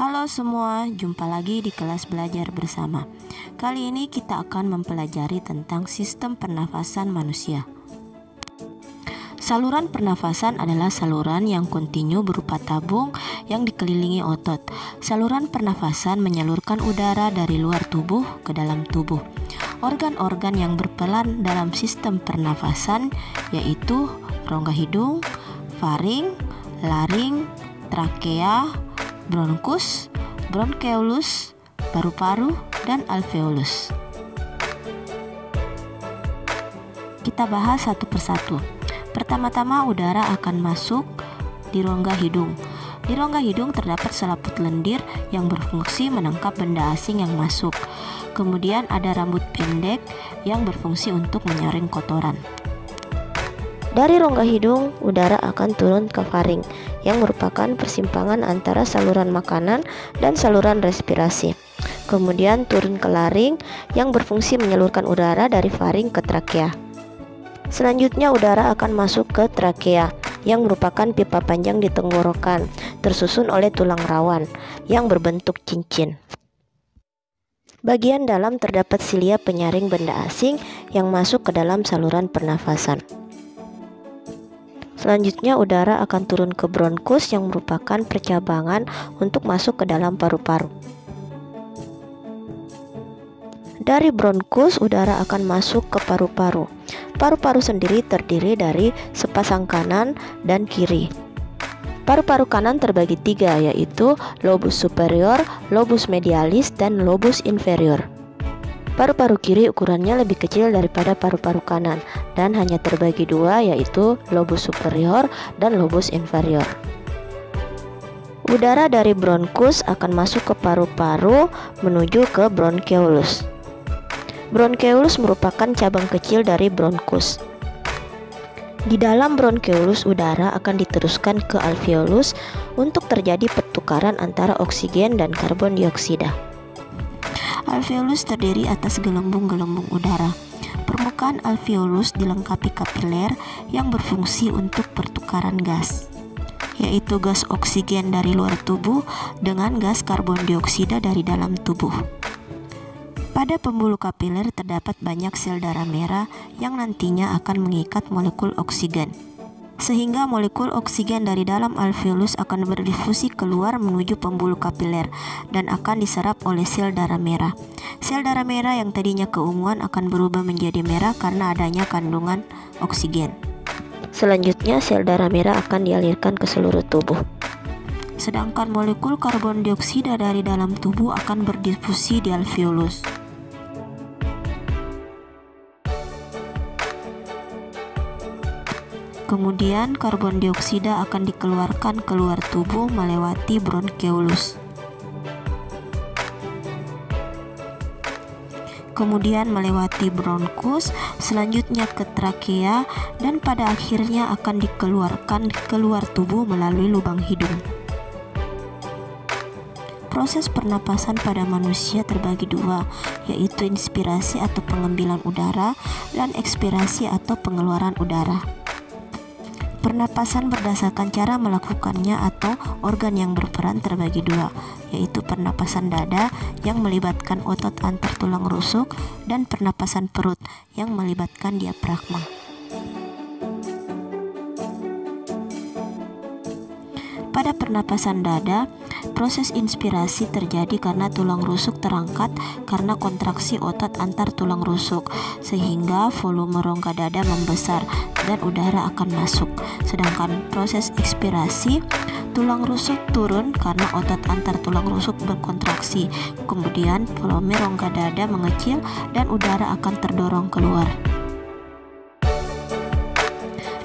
Halo semua, jumpa lagi di kelas belajar bersama. Kali ini kita akan mempelajari tentang sistem pernafasan manusia. Saluran pernafasan adalah saluran yang kontinu berupa tabung yang dikelilingi otot. Saluran pernafasan menyalurkan udara dari luar tubuh ke dalam tubuh. Organ-organ yang berperan dalam sistem pernafasan yaitu rongga hidung, faring, laring, trakea, bronkus, bronkeolus, paru-paru, dan alveolus. Kita bahas satu persatu. Pertama-tama udara akan masuk di rongga hidung. Di rongga hidung terdapat selaput lendir yang berfungsi menangkap benda asing yang masuk. Kemudian ada rambut pendek yang berfungsi untuk menyaring kotoran. Dari rongga hidung, udara akan turun ke faring, yang merupakan persimpangan antara saluran makanan dan saluran respirasi. Kemudian turun ke laring, yang berfungsi menyalurkan udara dari faring ke trakea. Selanjutnya udara akan masuk ke trakea, yang merupakan pipa panjang di tenggorokan, tersusun oleh tulang rawan, yang berbentuk cincin. Bagian dalam terdapat silia penyaring benda asing yang masuk ke dalam saluran pernafasan. Selanjutnya udara akan turun ke bronkus yang merupakan percabangan untuk masuk ke dalam paru-paru. Dari bronkus udara akan masuk ke paru-paru. Paru-paru sendiri terdiri dari sepasang kanan dan kiri. Paru-paru kanan terbagi tiga, yaitu lobus superior, lobus medialis, dan lobus inferior. Paru-paru kiri ukurannya lebih kecil daripada paru-paru kanan dan hanya terbagi dua, yaitu lobus superior dan lobus inferior. Udara dari bronkus akan masuk ke paru-paru menuju ke bronkeolus. Bronkeolus merupakan cabang kecil dari bronkus. Di dalam bronkeolus udara akan diteruskan ke alveolus untuk terjadi pertukaran antara oksigen dan karbon dioksida. Alveolus terdiri atas gelembung-gelembung udara. Permukaan alveolus dilengkapi kapiler yang berfungsi untuk pertukaran gas, yaitu gas oksigen dari luar tubuh dengan gas karbon dioksida dari dalam tubuh. Pada pembuluh kapiler terdapat banyak sel darah merah yang nantinya akan mengikat molekul oksigen, sehingga molekul oksigen dari dalam alveolus akan berdifusi keluar menuju pembuluh kapiler dan akan diserap oleh sel darah merah. Sel darah merah yang tadinya keunguan akan berubah menjadi merah karena adanya kandungan oksigen. Selanjutnya sel darah merah akan dialirkan ke seluruh tubuh. Sedangkan molekul karbon dioksida dari dalam tubuh akan berdifusi di alveolus. Kemudian karbon dioksida akan dikeluarkan keluar tubuh melewati bronkeolus. Kemudian melewati bronkus, selanjutnya ke trakea, dan pada akhirnya akan dikeluarkan keluar tubuh melalui lubang hidung. Proses pernapasan pada manusia terbagi dua, yaitu inspirasi atau pengambilan udara dan ekspirasi atau pengeluaran udara. Pernapasan berdasarkan cara melakukannya atau organ yang berperan terbagi dua, yaitu pernapasan dada yang melibatkan otot antar tulang rusuk dan pernapasan perut yang melibatkan diafragma. Pada pernapasan dada, proses inspirasi terjadi karena tulang rusuk terangkat karena kontraksi otot antar tulang rusuk, sehingga volume rongga dada membesar dan udara akan masuk. Sedangkan proses ekspirasi, tulang rusuk turun karena otot antar tulang rusuk berkontraksi. Kemudian volume rongga dada mengecil dan udara akan terdorong keluar.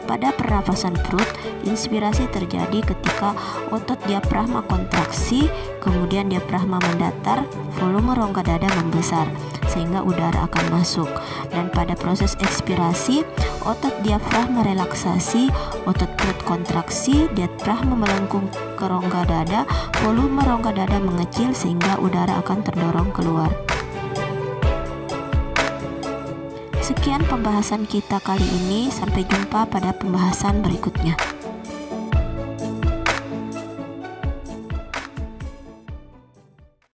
Pada pernafasan perut, inspirasi terjadi ketika otot diafragma kontraksi, kemudian diafragma mendatar, volume rongga dada membesar, sehingga udara akan masuk. Dan pada proses ekspirasi, otot diafragma relaksasi, otot perut kontraksi, diafragma melengkung ke rongga dada, volume rongga dada mengecil sehingga udara akan terdorong keluar. Sekian pembahasan kita kali ini, sampai jumpa pada pembahasan berikutnya.